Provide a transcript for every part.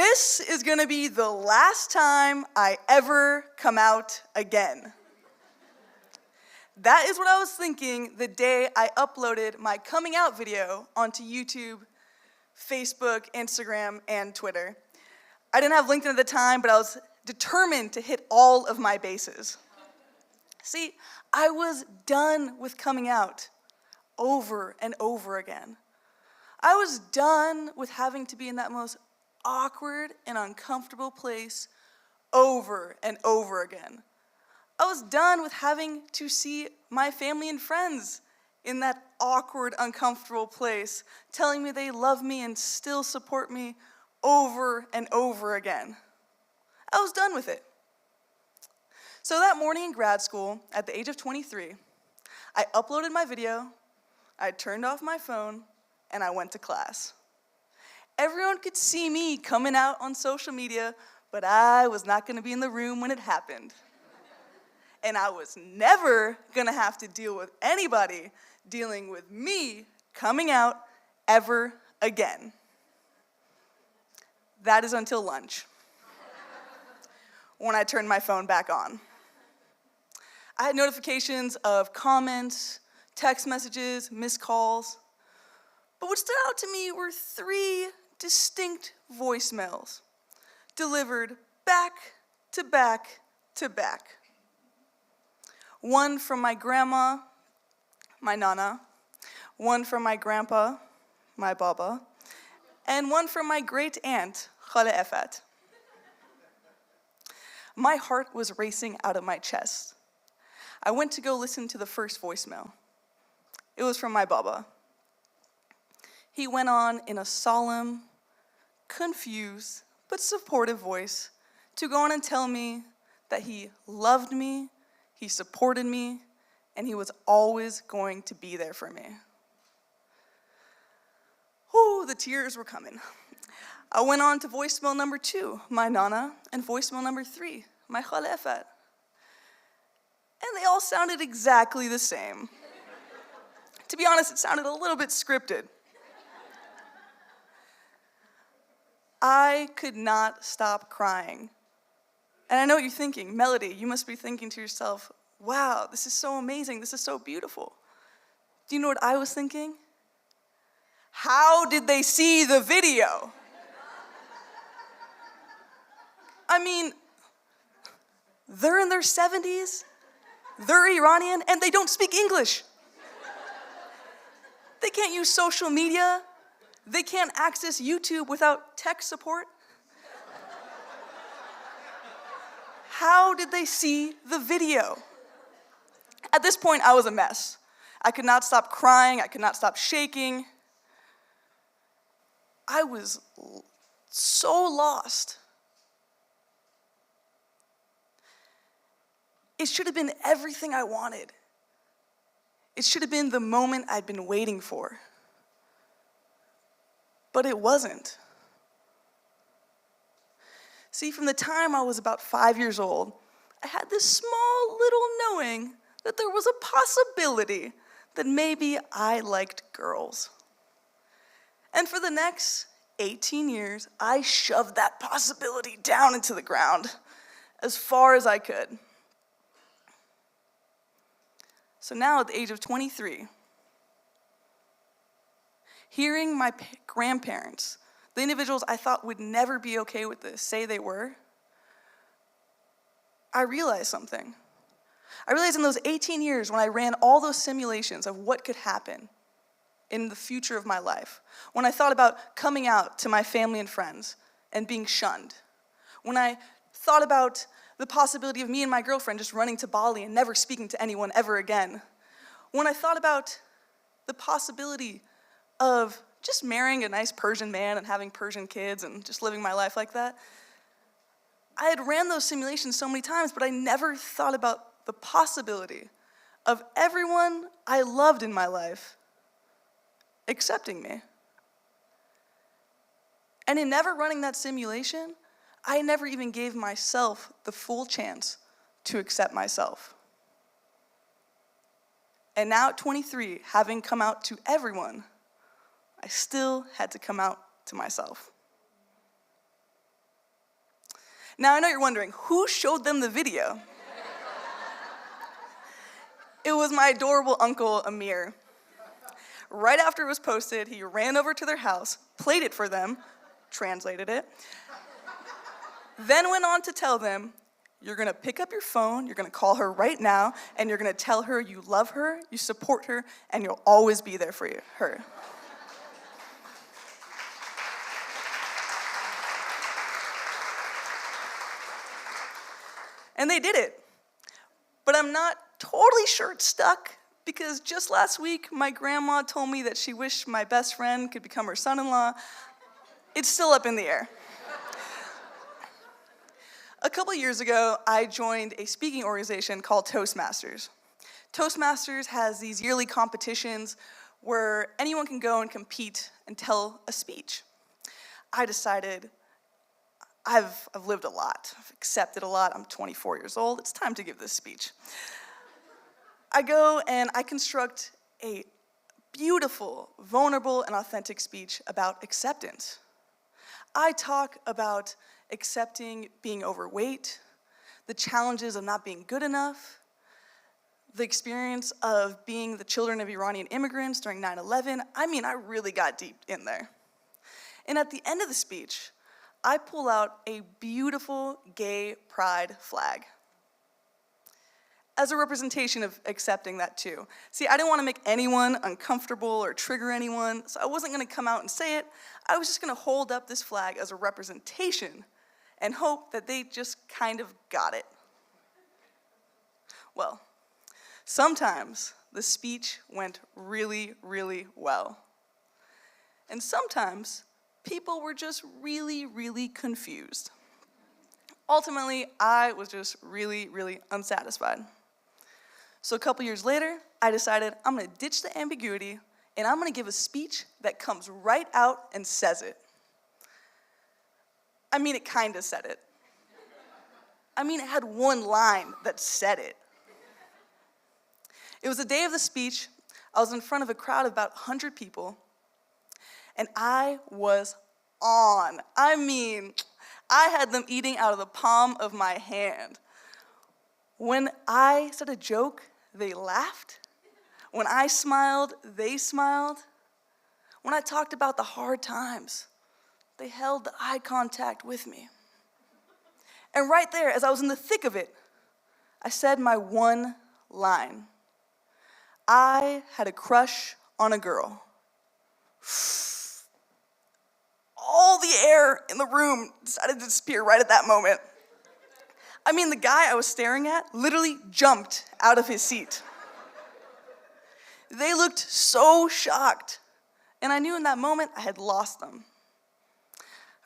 This is gonna be the last time I ever come out again. That is what I was thinking the day I uploaded my coming out video onto YouTube, Facebook, Instagram, and Twitter. I didn't have LinkedIn at the time, but I was determined to hit all of my bases. See, I was done with coming out over and over again. I was done with having to be in that most awkward and uncomfortable place over and over again. I was done with having to see my family and friends in that awkward, uncomfortable place, telling me they love me and still support me over and over again. I was done with it. So that morning in grad school, at the age of 23, I uploaded my video, I turned off my phone, and I went to class. Everyone could see me coming out on social media, but I was not gonna be in the room when it happened. And I was never gonna have to deal with anybody dealing with me coming out ever again. That is until lunch, when I turned my phone back on. I had notifications of comments, text messages, missed calls, but what stood out to me were 3 distinct voicemails delivered back to back to back. One from my grandma, my nana, one from my grandpa, my baba, and one from my great aunt, Khale Efat. My heart was racing out of my chest. I went to go listen to the first voicemail. It was from my baba. He went on in a solemn, confused, but supportive voice to go on and tell me that he loved me, he supported me, and he was always going to be there for me. Ooh, the tears were coming. I went on to voicemail number 2, my nana, and voicemail number 3, my Khale Efat. And they all sounded exactly the same. To be honest, it sounded a little bit scripted. I could not stop crying. And I know what you're thinking, Melody, you must be thinking to yourself, wow, this is so amazing, this is so beautiful. Do you know what I was thinking? How did they see the video? I mean, they're in their 70s, they're Iranian, and they don't speak English. They can't use social media. They can't access YouTube without tech support. How did they see the video? At this point, I was a mess. I could not stop crying. I could not stop shaking. I was so lost. It should have been everything I wanted. It should have been the moment I'd been waiting for. But it wasn't. See, from the time I was about 5 years old, I had this small little knowing that there was a possibility that maybe I liked girls. And for the next 18 years, I shoved that possibility down into the ground as far as I could. So now at the age of 23, hearing my grandparents, the individuals I thought would never be okay with this, say they were, I realized something. I realized in those 18 years when I ran all those simulations of what could happen in the future of my life, when I thought about coming out to my family and friends and being shunned, when I thought about the possibility of me and my girlfriend just running to Bali and never speaking to anyone ever again, when I thought about the possibility of just marrying a nice Persian man and having Persian kids and just living my life like that, I had ran those simulations so many times, but I never thought about the possibility of everyone I loved in my life accepting me. And in never running that simulation, I never even gave myself the full chance to accept myself. And now at 23, having come out to everyone, I still had to come out to myself. Now, I know you're wondering, who showed them the video? It was my adorable uncle, Amir. Right after it was posted, he ran over to their house, played it for them, translated it, then went on to tell them, you're gonna pick up your phone, you're gonna call her right now, and you're gonna tell her you love her, you support her, and you'll always be there for her. And they did it. But I'm not totally sure it stuck, because just last week, my grandma told me that she wished my best friend could become her son-in-law. It's still up in the air. A couple years ago, I joined a speaking organization called Toastmasters. Toastmasters has these yearly competitions where anyone can go and compete and tell a speech. I decided, I've lived a lot, I've accepted a lot, I'm 24 years old, it's time to give this speech. I go and I construct a beautiful, vulnerable, and authentic speech about acceptance. I talk about accepting being overweight, the challenges of not being good enough, the experience of being the children of Iranian immigrants during 9/11. I mean, I really got deep in there. And at the end of the speech, I pull out a beautiful gay pride flag as a representation of accepting that too. See, I didn't want to make anyone uncomfortable or trigger anyone, so I wasn't going to come out and say it. I was just going to hold up this flag as a representation and hope that they just kind of got it. Well, sometimes the speech went really, really well. And sometimes people were just really, really confused. Ultimately, I was just really, really unsatisfied. So a couple years later, I decided I'm gonna ditch the ambiguity and I'm gonna give a speech that comes right out and says it. I mean, it kinda said it. I mean, it had one line that said it. It was the day of the speech. I was in front of a crowd of about 100 people, and I was on. I mean, I had them eating out of the palm of my hand. When I said a joke, they laughed. When I smiled, they smiled. When I talked about the hard times, they held the eye contact with me. And right there, as I was in the thick of it, I said my one line. I had a crush on a girl. All the air in the room decided to disappear right at that moment. I mean, the guy I was staring at literally jumped out of his seat. They looked so shocked, and I knew in that moment I had lost them.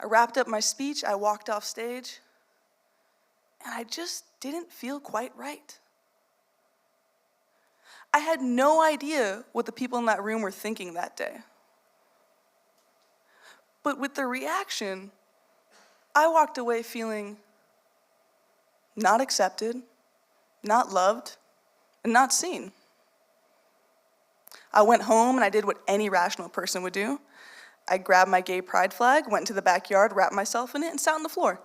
I wrapped up my speech, I walked off stage, and I just didn't feel quite right. I had no idea what the people in that room were thinking that day. But with the reaction, I walked away feeling not accepted, not loved, and not seen. I went home and I did what any rational person would do. I grabbed my gay pride flag, went into the backyard, wrapped myself in it, and sat on the floor.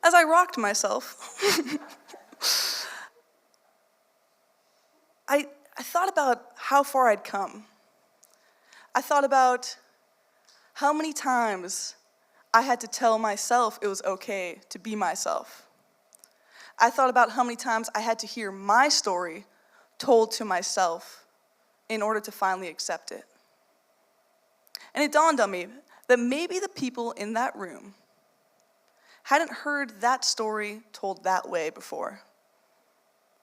As I rocked myself, I thought about how far I'd come. I thought about how many times I had to tell myself it was okay to be myself. I thought about how many times I had to hear my story told to myself in order to finally accept it. And it dawned on me that maybe the people in that room hadn't heard that story told that way before.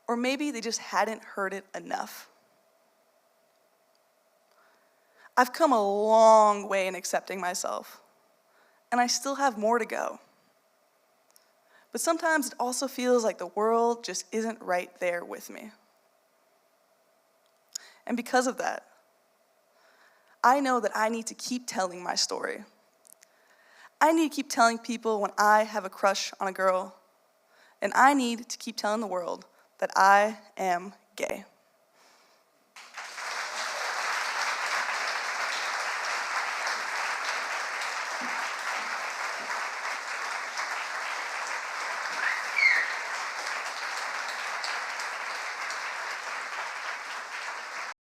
Or maybe they just hadn't heard it enough. I've come a long way in accepting myself, and I still have more to go. But sometimes it also feels like the world just isn't right there with me. And because of that, I know that I need to keep telling my story. I need to keep telling people when I have a crush on a girl, and I need to keep telling the world that I am gay.